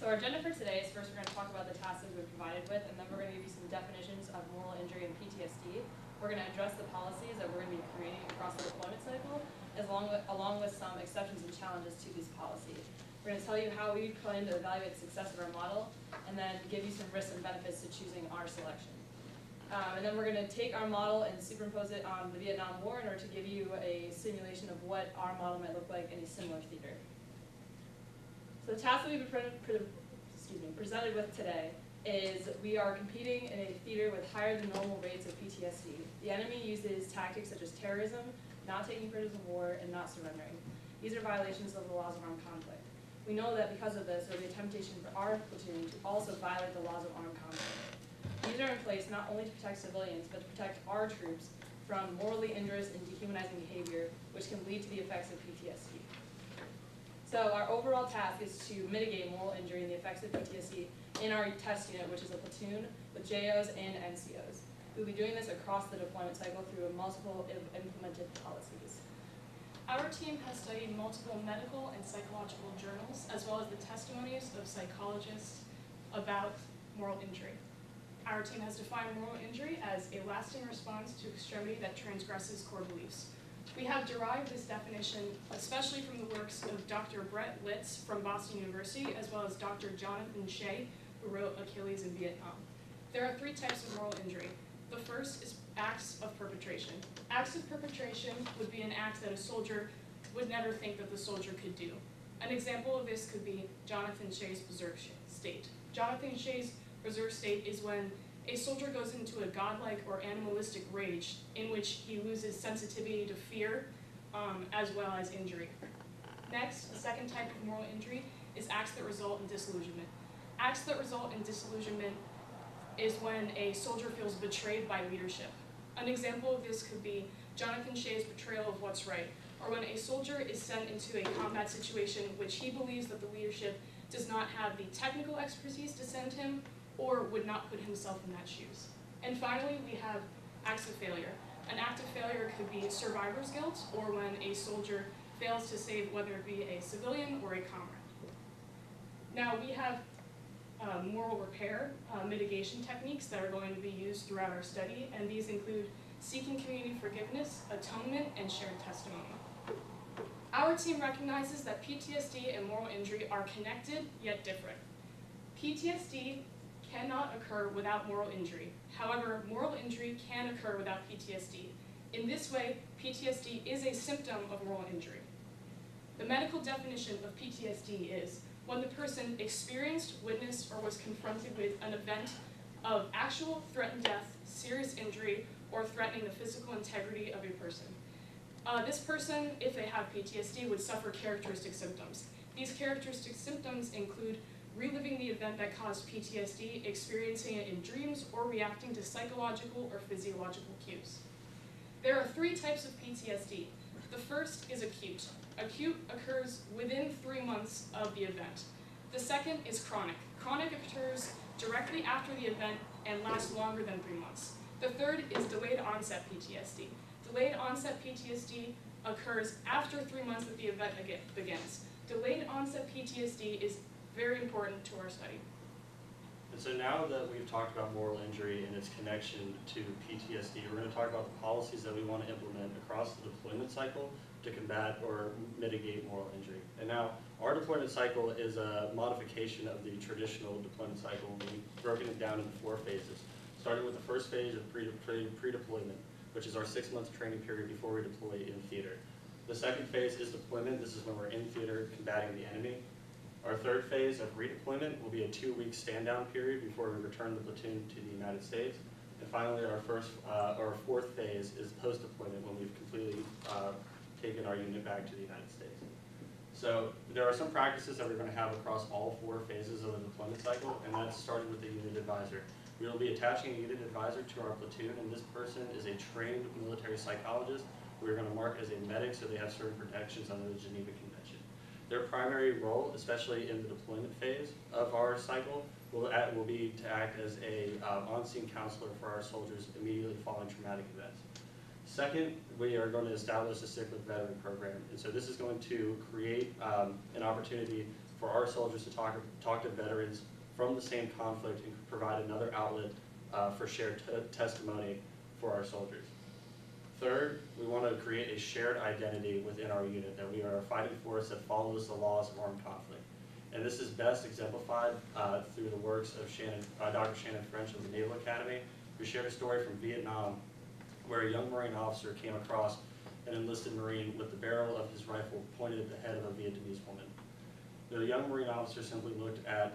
So our agenda for today is first we're going to talk about the tasks that we've been provided with, and then we're going to give you some definitions of moral injury and PTSD. We're going to address the policies that we're going to be creating across the deployment cycle, along with some exceptions and challenges to these policies. We're going to tell you how we plan to evaluate the success of our model, and then give you some risks and benefits to choosing our selection. And then we're going to take our model and superimpose it on the Vietnam War in order to give you a simulation of what our model might look like in a similar theater. So the task that we've been presented with today is we are competing in a theater with higher than normal rates of PTSD. The enemy uses tactics such as terrorism, not taking prisoners of war, and not surrendering. These are violations of the laws of armed conflict. We know that because of this, there will be a temptation for our platoon to also violate the laws of armed conflict. These are in place not only to protect civilians, but to protect our troops from morally injurious and dehumanizing behavior, which can lead to the effects of PTSD. So our overall task is to mitigate moral injury and the effects of PTSD in our test unit, which is a platoon with JOs and NCOs. We'll be doing this across the deployment cycle through multiple implemented policies. Our team has studied multiple medical and psychological journals, as well as the testimonies of psychologists about moral injury. Our team has defined moral injury as a lasting response to extremity that transgresses core beliefs. We have derived this definition especially from the works of Dr. Brett Litz from Boston University, as well as Dr. Jonathan Shea, who wrote Achilles in Vietnam. There are three types of moral injury. The first is acts of perpetration. Acts of perpetration would be an act that a soldier would never think that the soldier could do. An example of this could be Jonathan Shea's berserk state. Jonathan Shea's berserk state is when a soldier goes into a godlike or animalistic rage in which he loses sensitivity to fear as well as injury. Next, the second type of moral injury is acts that result in disillusionment. Acts that result in disillusionment is when a soldier feels betrayed by leadership. An example of this could be Jonathan Shea's betrayal of what's right, or when a soldier is sent into a combat situation which he believes that the leadership does not have the technical expertise to send him, or would not put himself in that shoes. And finally, we have acts of failure. An act of failure could be survivor's guilt, or when a soldier fails to save whether it be a civilian or a comrade. Now, we have moral repair mitigation techniques that are going to be used throughout our study, and these include seeking community forgiveness, atonement, and shared testimony. Our team recognizes that PTSD and moral injury are connected yet different. PTSD cannot occur without moral injury. However, moral injury can occur without PTSD. In this way, PTSD is a symptom of moral injury. The medical definition of PTSD is when the person experienced, witnessed, or was confronted with an event of actual threatened death, serious injury, or threatening the physical integrity of a person. This person, if they have PTSD, would suffer characteristic symptoms. These characteristic symptoms include reliving the event that caused PTSD, experiencing it in dreams, or reacting to psychological or physiological cues. There are three types of PTSD. The first is acute. Acute occurs within 3 months of the event. The second is chronic. Chronic occurs directly after the event and lasts longer than 3 months. The third is delayed onset PTSD. Delayed onset PTSD occurs after 3 months that the event begins. Delayed onset PTSD is very important to our study. And so now that we've talked about moral injury and its connection to PTSD, we're going to talk about the policies that we want to implement across the deployment cycle to combat or mitigate moral injury. And now, our deployment cycle is a modification of the traditional deployment cycle. We've broken it down into 4 phases, starting with the first phase of pre-deployment, which is our 6-month training period before we deploy in theater. The second phase is deployment. This is when we're in theater combating the enemy. Our third phase of redeployment will be a 2-week stand-down period before we return the platoon to the United States. And finally, our fourth phase is post-deployment, when we've completely taken our unit back to the United States. So there are some practices that we're going to have across all 4 phases of the deployment cycle, and that's starting with the unit advisor. We will be attaching a unit advisor to our platoon, and this person is a trained military psychologist. We're going to mark as a medic, so they have certain protections under the Geneva Convention. Their primary role, especially in the deployment phase of our cycle, will be to act as a on-scene counselor for our soldiers immediately following traumatic events. Second, we are going to establish a cyclic veteran program, and so this is going to create an opportunity for our soldiers to talk to veterans from the same conflict and provide another outlet for shared testimony for our soldiers. Third, we want to create a shared identity within our unit, that we are a fighting force that follows the laws of armed conflict. And this is best exemplified through the works of Dr. Shannon French of the Naval Academy, who shared a story from Vietnam where a young Marine officer came across an enlisted Marine with the barrel of his rifle pointed at the head of a Vietnamese woman. The young Marine officer simply looked at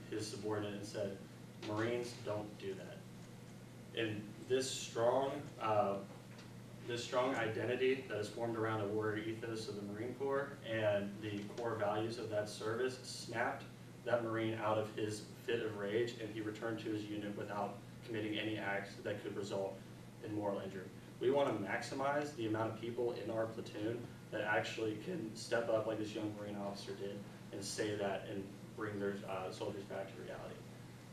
his subordinate and said, "Marines don't do that." And this strong identity that is formed around a warrior ethos of the Marine Corps and the core values of that service snapped that Marine out of his fit of rage, and he returned to his unit without committing any acts that could result in moral injury. We want to maximize the amount of people in our platoon that actually can step up like this young Marine officer did and say that and bring their soldiers back to reality.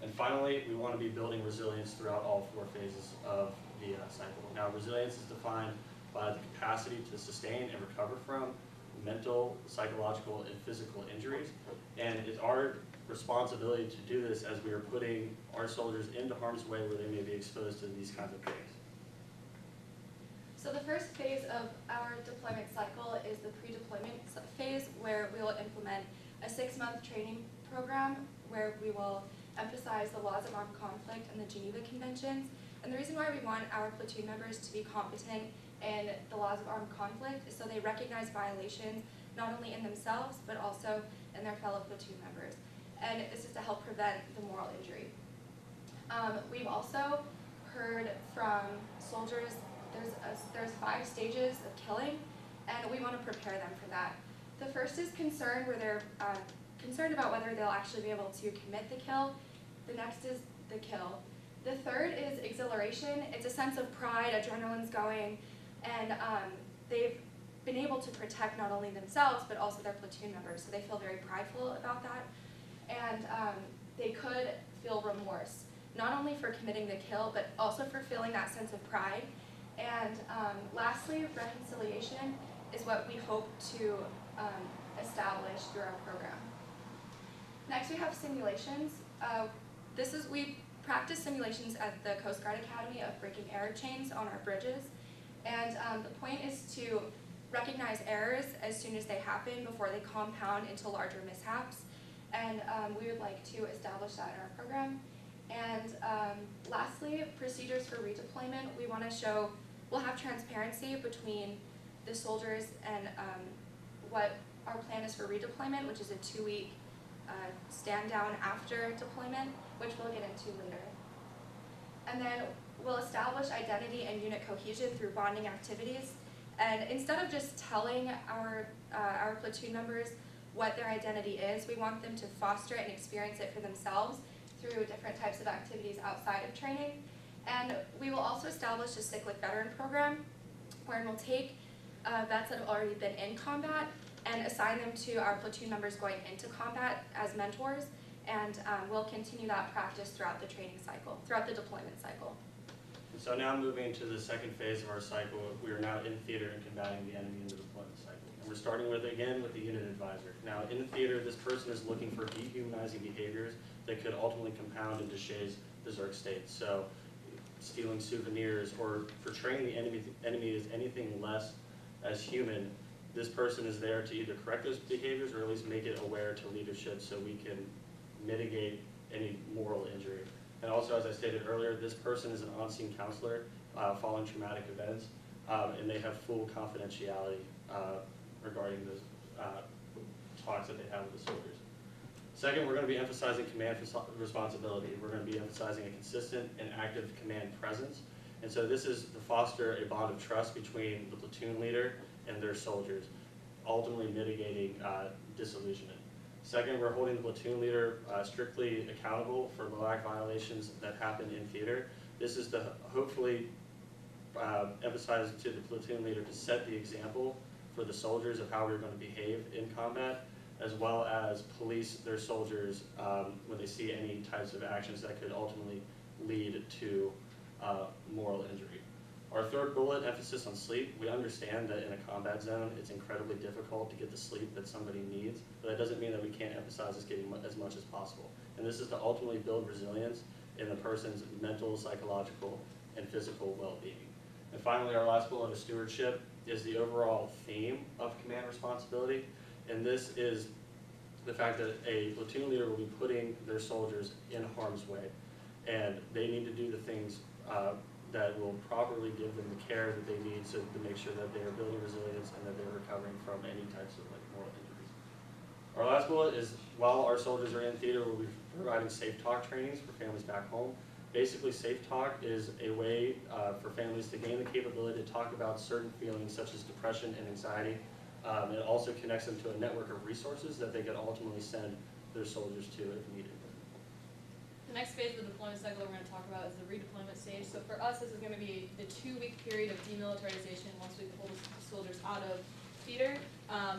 And finally, we want to be building resilience throughout all 4 phases of the cycle. Now, resilience is defined by the capacity to sustain and recover from mental, psychological, and physical injuries. And it's our responsibility to do this as we are putting our soldiers into harm's way where they may be exposed to these kinds of things. So the first phase of our deployment cycle is the pre-deployment phase, where we will implement a 6-month training program where we will emphasize the laws of armed conflict and the Geneva Conventions. And the reason why we want our platoon members to be competent in the laws of armed conflict is so they recognize violations not only in themselves but also in their fellow platoon members. And this is to help prevent the moral injury. We've also heard from soldiers there's 5 stages of killing, and we want to prepare them for that. The first is concern, where they're concerned about whether they'll actually be able to commit the kill. The next is the kill. The third is exhilaration. It's a sense of pride, adrenaline's going, and they've been able to protect not only themselves but also their platoon members, so they feel very prideful about that. And they could feel remorse, not only for committing the kill but also for feeling that sense of pride. And lastly, reconciliation is what we hope to establish through our program. Next, we have simulations. We practice simulations at the Coast Guard Academy of breaking error chains on our bridges. And the point is to recognize errors as soon as they happen before they compound into larger mishaps. And we would like to establish that in our program. And lastly, procedures for redeployment. We want to show we'll have transparency between the soldiers and what our plan is for redeployment, which is a 2-week stand down after deployment, which we'll get into later. And then we'll establish identity and unit cohesion through bonding activities. And instead of just telling our platoon members what their identity is, we want them to foster it and experience it for themselves through different types of activities outside of training. And we will also establish a cyclic veteran program where we'll take vets that have already been in combat and assign them to our platoon members going into combat as mentors, and we'll continue that practice throughout the training cycle, throughout the deployment cycle. So now moving to the second phase of our cycle, we are now in theater and combating the enemy in the deployment cycle. And we're starting with the unit advisor. Now in the theater, this person is looking for dehumanizing behaviors that could ultimately compound into Shay's berserk state. So stealing souvenirs or portraying the enemy as anything less as human, this person is there to either correct those behaviors or at least make it aware to leadership so we can mitigate any moral injury. And also, as I stated earlier, this person is an on-scene counselor following traumatic events, and they have full confidentiality regarding those talks that they have with the soldiers. Second, we're going to be emphasizing command responsibility. We're going to be emphasizing a consistent and active command presence. And so this is to foster a bond of trust between the platoon leader and their soldiers, ultimately mitigating disillusionment. Second, we're holding the platoon leader strictly accountable for LOAC violations that happen in theater. This is to hopefully emphasize to the platoon leader to set the example for the soldiers of how we're going to behave in combat, as well as police their soldiers when they see any types of actions that could ultimately lead to moral injury. Our third bullet, emphasis on sleep. We understand that in a combat zone, it's incredibly difficult to get the sleep that somebody needs, but that doesn't mean that we can't emphasize getting as much as possible. And this is to ultimately build resilience in the person's mental, psychological, and physical well-being. And finally, our last bullet of stewardship is the overall theme of command responsibility. And this is the fact that a platoon leader will be putting their soldiers in harm's way. And they need to do the things that will properly give them the care that they need so to make sure that they are building resilience and that they're recovering from any types of moral injuries. Our last bullet is, while our soldiers are in theater, we'll be providing safe talk trainings for families back home. Basically, safe talk is a way for families to gain the capability to talk about certain feelings such as depression and anxiety. It also connects them to a network of resources that they can ultimately send their soldiers to if needed. The next phase of the deployment cycle that we're going to talk about is the redeployment stage. So for us, this is going to be the 2-week period of demilitarization once we pull the soldiers out of theater.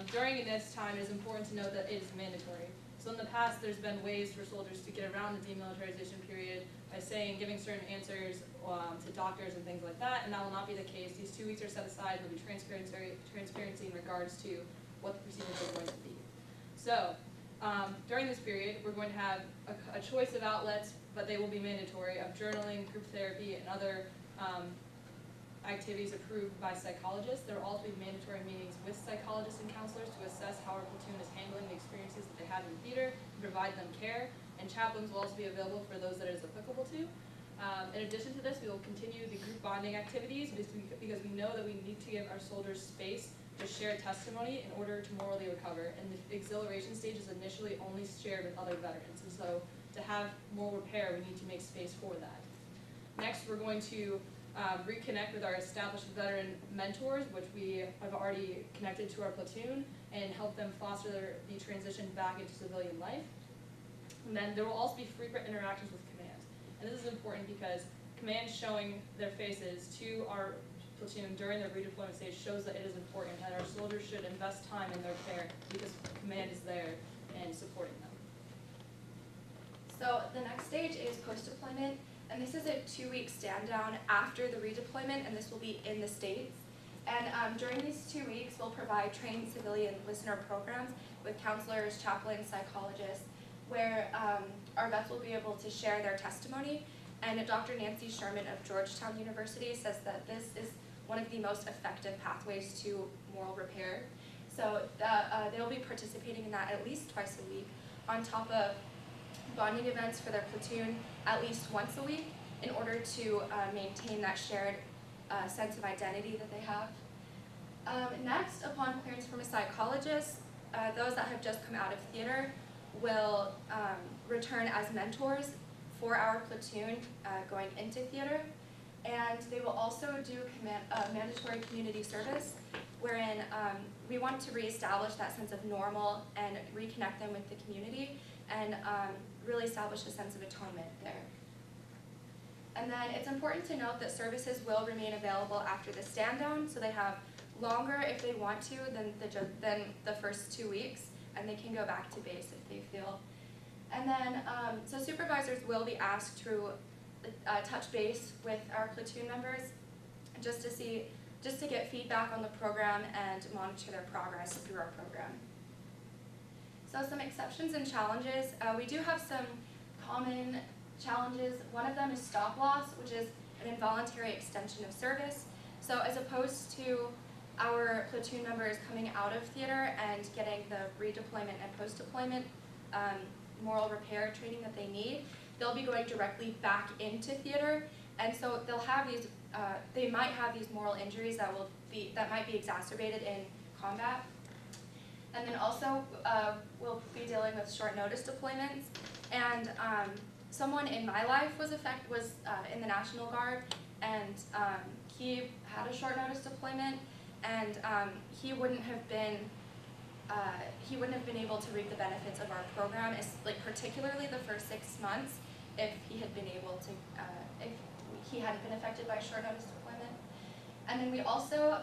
During this time, it is important to note that it is mandatory. So in the past, there's been ways for soldiers to get around the demilitarization period by giving certain answers to doctors and things like that, and that will not be the case. These 2 weeks are set aside. There'll be transparency in regards to what the procedures are going to be. So during this period, we're going to have a choice of outlets, but they will be mandatory, of journaling, group therapy, and other activities approved by psychologists. There will also be mandatory meetings with psychologists and counselors to assess how our platoon is handling the experiences that they have in theater and provide them care. And chaplains will also be available for those that it is applicable to. In addition to this, we will continue the group bonding activities because we know that we need to give our soldiers space to share testimony in order to morally recover. And the exhilaration stage is initially only shared with other veterans. And so to have moral repair, we need to make space for that. Next, we're going to reconnect with our established veteran mentors, which we have already connected to our platoon, and help them foster the transition back into civilian life. And then there will also be frequent interactions with command. And this is important because command showing their faces to our platoon during their redeployment stage shows that it is important that our soldiers should invest time in their care because command is there and supporting them. So the next stage is post-deployment, and this is a 2-week stand down after the redeployment, and this will be in the States. And during these 2 weeks, we'll provide trained civilian listener programs with counselors, chaplains, psychologists, where our vets will be able to share their testimony. And Dr. Nancy Sherman of Georgetown University says that this is one of the most effective pathways to moral repair. So they'll be participating in that at least twice a week, on top of bonding events for their platoon at least once a week in order to maintain that shared sense of identity that they have. Next, upon clearance from a psychologist, those that have just come out of theater will return as mentors for our platoon going into theater. And they will also do mandatory community service, wherein we want to reestablish that sense of normal and reconnect them with the community and really establish a sense of atonement there. And then it's important to note that services will remain available after the stand down, so they have longer if they want to than the first 2 weeks, and they can go back to base if they feel. And then, so supervisors will be asked to touch base with our platoon members just to get feedback on the program and monitor their progress through our program. So some exceptions and challenges. We do have some common challenges. One of them is stop loss, which is an involuntary extension of service. So as opposed to our platoon members coming out of theater and getting the redeployment and post-deployment moral repair training that they need, they'll be going directly back into theater, and so they'll have these. They might have these moral injuries that might be exacerbated in combat, and then also we'll be dealing with short notice deployments. And someone in my life was in the National Guard, and he had a short notice deployment, and he wouldn't have been able to reap the benefits of our program, particularly the first 6 months, if he had been able to, if he hadn't been affected by short notice deployment. And then we also,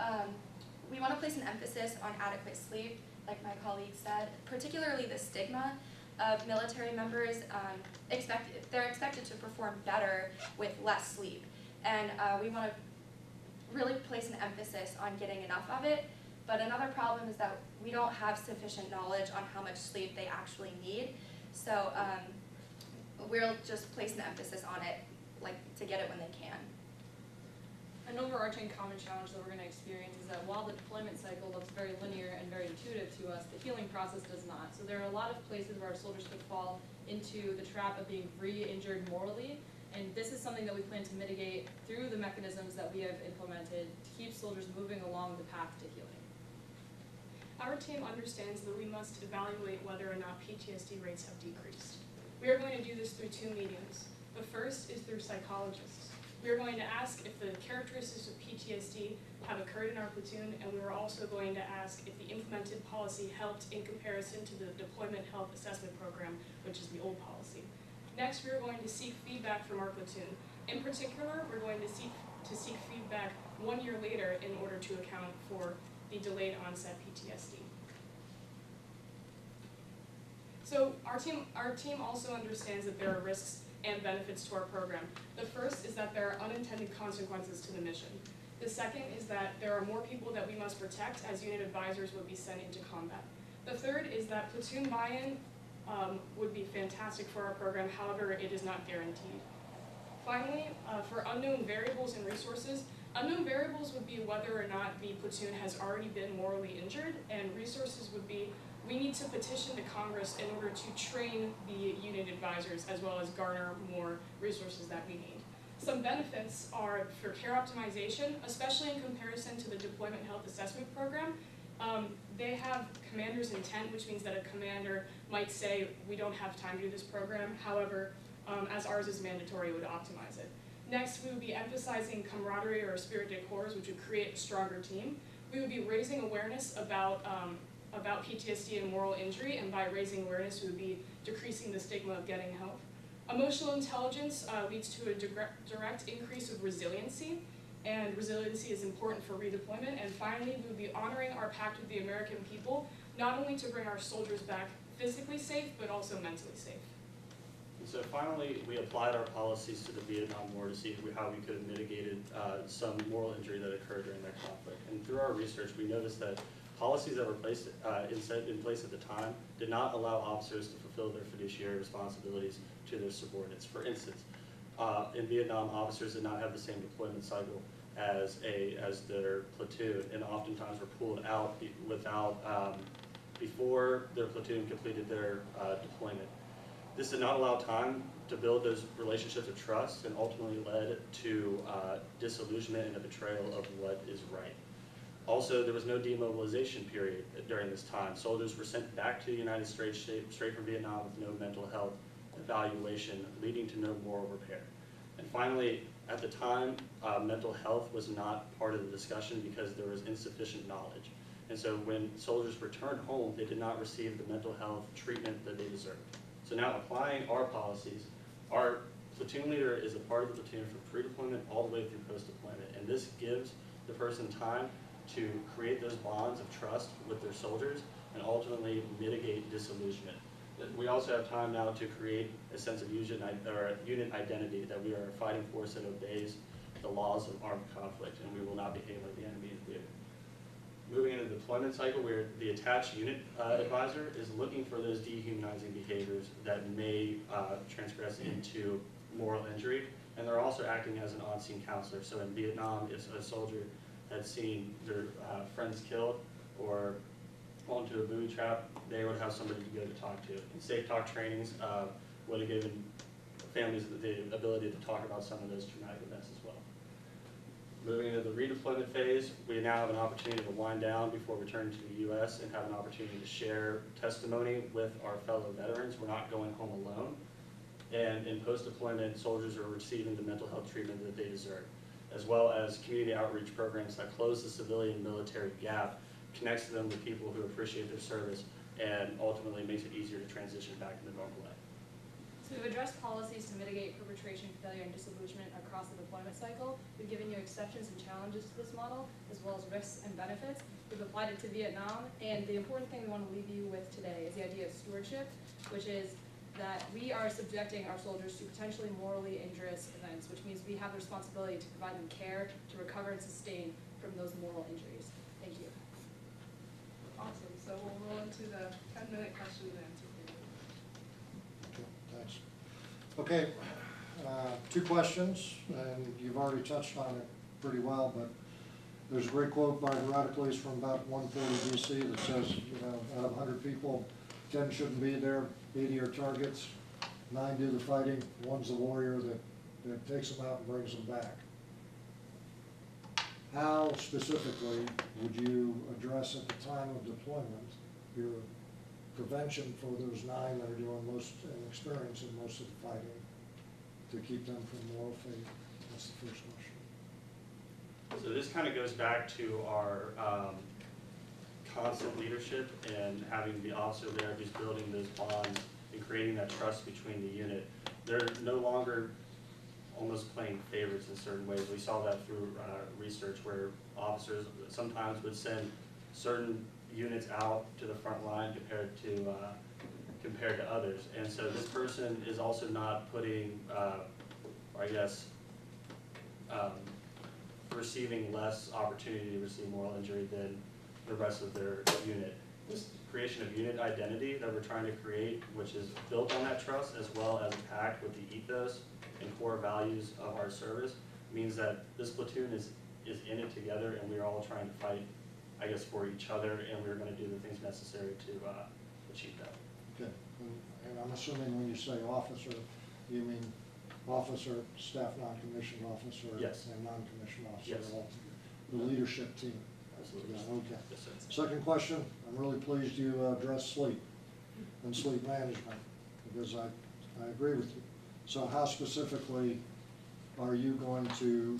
we want to place an emphasis on adequate sleep, like my colleague said, particularly the stigma of military members. They're expected to perform better with less sleep. And we want to really place an emphasis on getting enough of it. But another problem is that we don't have sufficient knowledge on how much sleep they actually need. So we'll just place an emphasis on it, like to get it when they can. An overarching common challenge that we're going to experience is that while the deployment cycle looks very linear and very intuitive to us, the healing process does not. So there are a lot of places where our soldiers could fall into the trap of being re-injured morally, and this is something that we plan to mitigate through the mechanisms that we have implemented to keep soldiers moving along the path to healing. Our team understands that we must evaluate whether or not PTSD rates have decreased. We are going to do this through two mediums. The first is through psychologists. We are going to ask if the characteristics of PTSD have occurred in our platoon, and we are also going to ask if the implemented policy helped in comparison to the Deployment Health Assessment Program, which is the old policy. Next, we are going to seek feedback from our platoon. In particular, we're going to seek feedback 1 year later in order to account for the delayed onset PTSD. So our team also understands that there are risks and benefits to our program. The first is that there are unintended consequences to the mission. The second is that there are more people that we must protect as unit advisors would be sent into combat. The third is that platoon buy-in would be fantastic for our program, however, it is not guaranteed. Finally, for unknown variables and resources, unknown variables would be whether or not the platoon has already been morally injured, and resources would be we need to petition to Congress in order to train the unit advisors as well as garner more resources that we need. Some benefits are for care optimization, especially in comparison to the Deployment Health Assessment Program. They have commander's intent, which means that a commander might say, we don't have time to do this program. However, as ours is mandatory, it would optimize it. Next, we would be emphasizing camaraderie or spirit de corps, which would create a stronger team. We would be raising awareness about PTSD and moral injury, and by raising awareness, we would be decreasing the stigma of getting help. Emotional intelligence leads to a direct increase of resiliency, and resiliency is important for redeployment. And finally, we would be honoring our pact with the American people, not only to bring our soldiers back physically safe, but also mentally safe. And so finally, we applied our policies to the Vietnam War to see how we could have mitigated some moral injury that occurred during that conflict. And through our research, we noticed that policies that were placed in place at the time did not allow officers to fulfill their fiduciary responsibilities to their subordinates. For instance, in Vietnam, officers did not have the same deployment cycle as their platoon, and oftentimes were pulled out before their platoon completed their deployment. This did not allow time to build those relationships of trust, and ultimately led to disillusionment and a betrayal of what is right. Also, there was no demobilization period during this time. Soldiers were sent back to the United States straight from Vietnam with no mental health evaluation, leading to no moral repair. And finally, at the time, mental health was not part of the discussion because there was insufficient knowledge. And so when soldiers returned home, they did not receive the mental health treatment that they deserved. So now applying our policies, our platoon leader is a part of the platoon from pre-deployment all the way through post-deployment. And this gives the person time to create those bonds of trust with their soldiers and ultimately mitigate disillusionment. We also have time now to create a sense of unit identity, that we are a fighting force that obeys the laws of armed conflict, and we will not behave like the enemy in theater. Moving into the deployment cycle, where the attached unit advisor is looking for those dehumanizing behaviors that may transgress into moral injury, and they're also acting as an on-scene counselor. So in Vietnam, if a soldier had seen their friends killed or fall into a booby trap, they would have somebody to go to talk to. And safe talk trainings would have given families the ability to talk about some of those traumatic events as well. Moving into the redeployment phase, we now have an opportunity to wind down before returning to the U.S. and have an opportunity to share testimony with our fellow veterans. We're not going home alone. And in post-deployment, soldiers are receiving the mental health treatment that they deserve, as well as community outreach programs that close the civilian-military gap, connects them with people who appreciate their service, and ultimately makes it easier to transition back into normal life. So we've addressed policies to mitigate perpetration, failure, and disillusionment across the deployment cycle. We've given you exceptions and challenges to this model, as well as risks and benefits. We've applied it to Vietnam, and the important thing we want to leave you with today is the idea of stewardship, which is that we are subjecting our soldiers to potentially morally injurious events, which means we have the responsibility to provide them care to recover and sustain from those moral injuries. Thank you. Awesome, so we'll roll into the 10-minute question and answer period. Okay, thanks. Okay, 2 questions, and you've already touched on it pretty well, but there's a great quote by Redeployment from about 140 BC that says, you know, out of 100 people, 10 shouldn't be there, 80 are targets, 9 do the fighting, 1's the warrior that takes them out and brings them back. How specifically would you address at the time of deployment your prevention for those 9 that are doing most and experiencing most of the fighting to keep them from moral fate? That's the first question. So this kind of goes back to our constant leadership and having the officer there who's building those bonds and creating that trust between the unit. They're no longer almost playing favorites in certain ways. We saw that through research where officers sometimes would send certain units out to the front line compared to others. And so this person is also not putting, I guess, receiving less opportunity to receive moral injury than the rest of their unit. This creation of unit identity that we're trying to create, which is built on that trust as well as a pact with the ethos and core values of our service, means that this platoon is in it together, and we're all trying to fight, I guess, for each other, and we're going to do the things necessary to achieve that. Okay, and I'm assuming when you say officer, you mean officer, staff non-commissioned officer, Yes. and non-commissioned officer, Yes. all together. The leadership team. Absolutely. Yeah, okay. Yes, sir. Second question, I'm really pleased you addressed sleep and sleep management, because I agree with you. So how specifically are you going to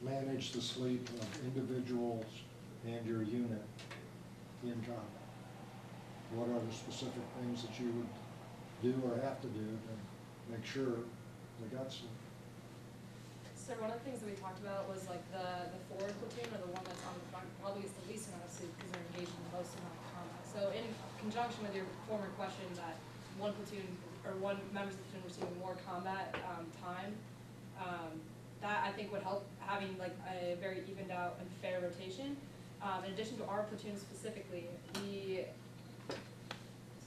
manage the sleep of individuals and your unit in combat? What are the specific things that you would do or have to do to make sure they got sleep? So one of the things that we talked about was like the forward platoon, or the one that's on the front, probably is the least amount of sleep because they're engaged in the most amount of combat. So in conjunction with your former question that one platoon or one member's platoon receiving more combat time, that I think would help having like a very evened out and fair rotation. In addition to our platoon specifically, the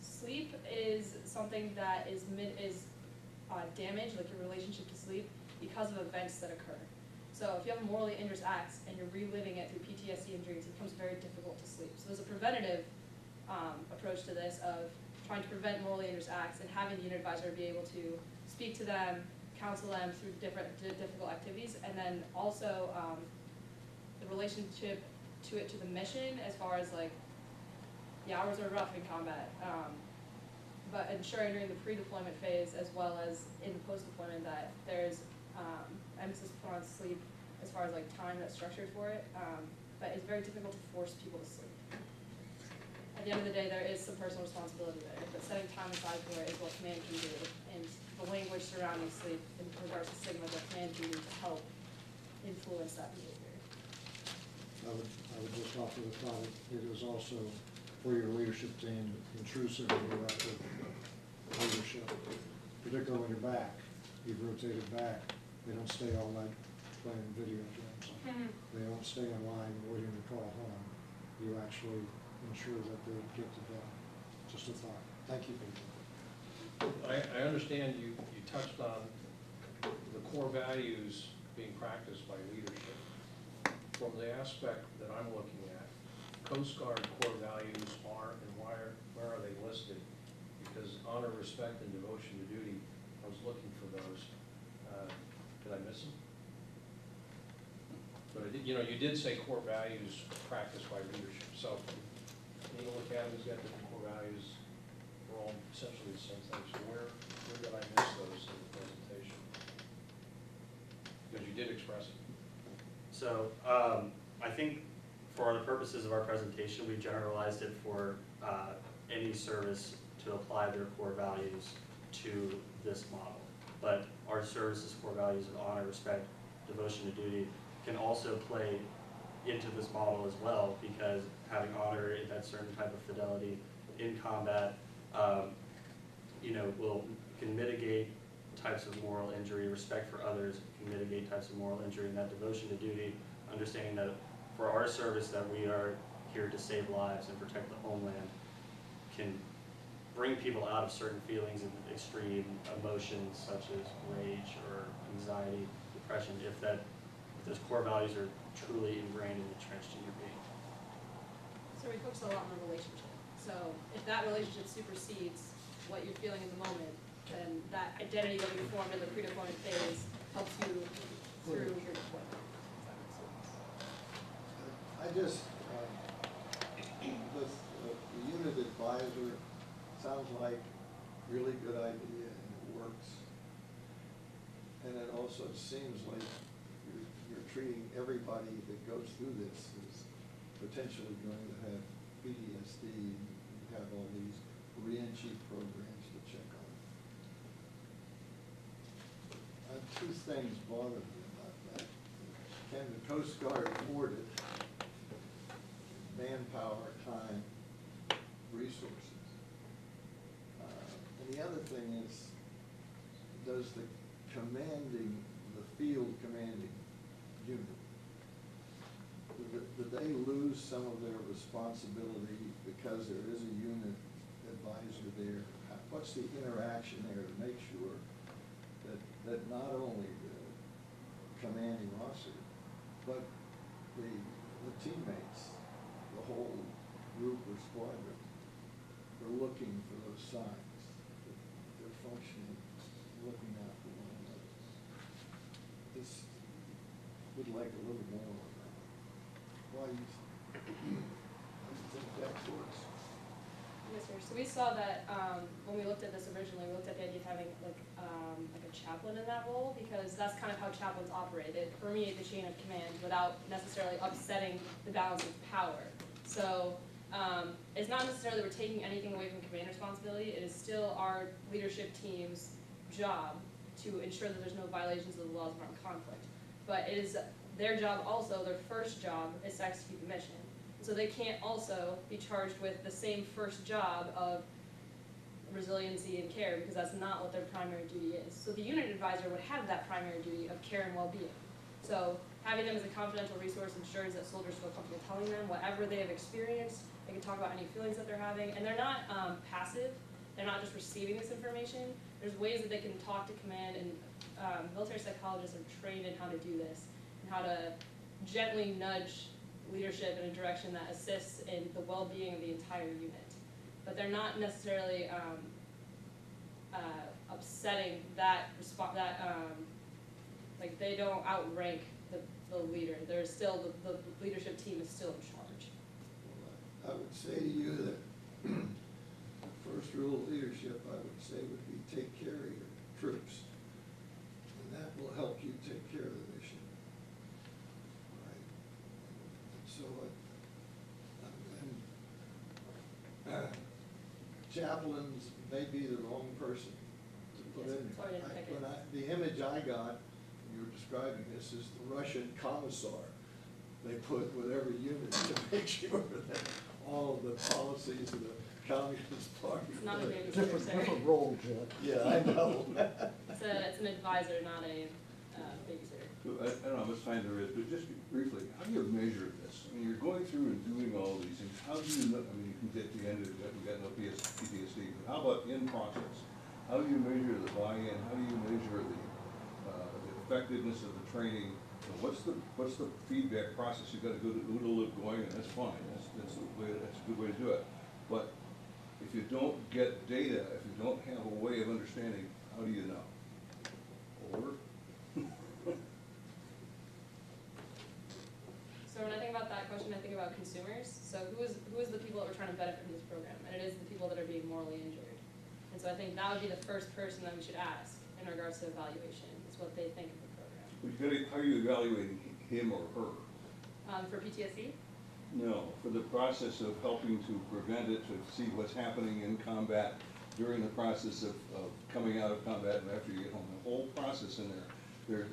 sleep is something that is damaged, like your relationship to sleep, because of events that occur. So if you have morally injurious acts and you're reliving it through PTSD injuries, it becomes very difficult to sleep. So there's a preventative approach to this of trying to prevent morally injurious acts and having the unit advisor be able to speak to them, counsel them through different difficult activities, and then also the relationship to the mission, as far as like the hours are rough in combat, but ensuring during the pre-deployment phase as well as in the post-deployment that there's emphasis put on sleep as far as like time that's structured for it, but it's very difficult to force people to sleep. At the end of the day, there is some personal responsibility there, but setting time aside for it is what command can do, and the language surrounding sleep in regards to stigma that command can do to help influence that behavior. I would just offer the thought it is also for your leadership team intrusive in your active leadership, particularly when you're back. You've rotated back. They don't stay all night playing video games. They don't stay in line waiting to call home. You actually ensure that they get to bed. Just a thought. Thank you, Peter. I understand you touched on the core values being practiced by leadership. From the aspect that I'm looking at, Coast Guard core values are, and where are they listed? Because honor, respect, and devotion to duty, I was looking for those. Did I miss them? But you did say core values practiced by leadership. So Naval Academy's got different core values. We're all essentially the same thing. So where did I miss those in the presentation? Because you did express it. So I think for the purposes of our presentation, we generalized it for any service to apply their core values to this model. But our service's core values of honor, respect, devotion to duty can also play into this model as well, because having honor and that certain type of fidelity in combat, will can mitigate types of moral injury, respect for others can mitigate types of moral injury, and that devotion to duty, understanding that for our service that we are here to save lives and protect the homeland, can bring people out of certain feelings and extreme emotions such as rage or anxiety, depression, if those core values are truly ingrained and entrenched in your being. So we focus a lot on the relationship. So if that relationship supersedes what you're feeling in the moment, then that identity that we formed in the pre-deployment phase helps you through your deployment. I just, the unit advisor sounds like a really good idea and it works. And it also seems like you're treating everybody that goes through this as potentially going to have PTSD. You have all these re-entry programs to check on. Two things bother me about that. Can the Coast Guard afford it? Manpower, time, resources. And the other thing is, does the field commanding unit, do they lose some of their responsibility because there is a unit advisor there? What's the interaction there to make sure that not only the commanding officer, but the teammates, the whole group or squadron, are looking for those signs, that they're functioning, looking out for one another? This would like a little more on that. Why do you think that works? Yes, sir. So we saw that when we looked at this originally, we looked at the idea of having like a chaplain in that role, because that's kind of how chaplains operate. They permeate the chain of command without necessarily upsetting the balance of power. So it's not necessarily we're taking anything away from command responsibility. It is still our leadership team's job to ensure that there's no violations of the laws of armed conflict. But it is their job also, their first job, is to execute the mission. So they can't also be charged with the same first job of resiliency and care, because that's not what their primary duty is. So the unit advisor would have that primary duty of care and well-being. So having them as a confidential resource ensures that soldiers feel comfortable telling them whatever they have experienced. They can talk about any feelings that they're having, and they're not passive. They're not just receiving this information. There's ways that they can talk to command, and military psychologists are trained in how to do this and how to gently nudge leadership in a direction that assists in the well-being of the entire unit. But they're not necessarily upsetting that like they don't outrank the leader. They're still, the leadership team is still in charge. Well, I would say to you that the first rule of leadership, I would say, would be take care of your troops. And that will help you take care of the mission. Right? And so chaplains may be the wrong person to put in there. The image I got when you were describing this is the Russian commissar they put with every unit to make sure that all of the policies of the Communist Party. It's not a babysitter, Different role, Jed. Yeah, I know. It's an advisor, not a babysitter. I don't know how much time there is, but just briefly, how do you measure this? I mean, you're going through and doing all these things. How do you know, I mean, you can get to the end of it, we got no PTSD, but how about in process? How do you measure the buy-in? How do you measure the effectiveness of the training? And what's the feedback process? You've got to go to OODA live going, and that's fine. That's a good way to do it. But if you don't get data, if you don't have a way of understanding, how do you know? Or So when I think about that question, I think about consumers. So who is the people that we're trying to benefit from this program? And it is the people that are being morally injured. And so I think that would be the first person that we should ask in regards to evaluation, is what they think of the program. how are you evaluating him or her? For PTSD? No, for the process of helping to prevent it, to see what's happening in combat, during the process of coming out of combat and after you get home. The whole process in there. You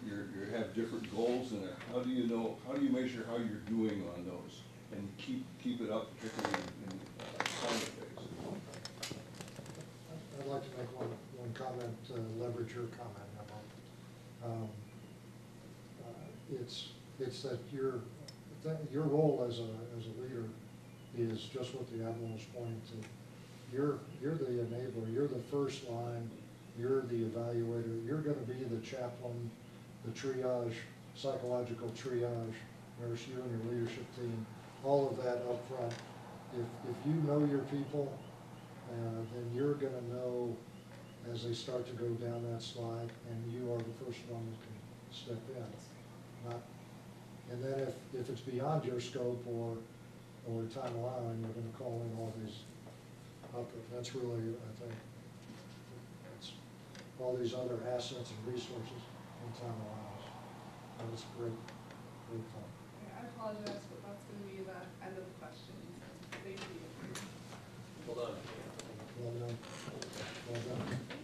have different goals in there. How do you know, how do you measure how you're doing on those and keep it up, particularly in climate phase? I'd like to make one comment. comment, leverage your comment about. It's that your role as a leader is just what the Admiral was pointing to. You're the enabler, you're the first line, you're the evaluator, you're gonna be the chaplain, the triage, psychological triage, nurse, you and your leadership team, all of that up front. If you know your people, then you're gonna know as they start to go down that slide, and you are the first one that can step in. And then if it's beyond your scope or time allowing, you're gonna call in all these that's really, I think, it's all these other assets and resources in time allows. And it's great point. I apologize, but that's going to be the end of the questions. Thank you. Well done. Well done. Well done.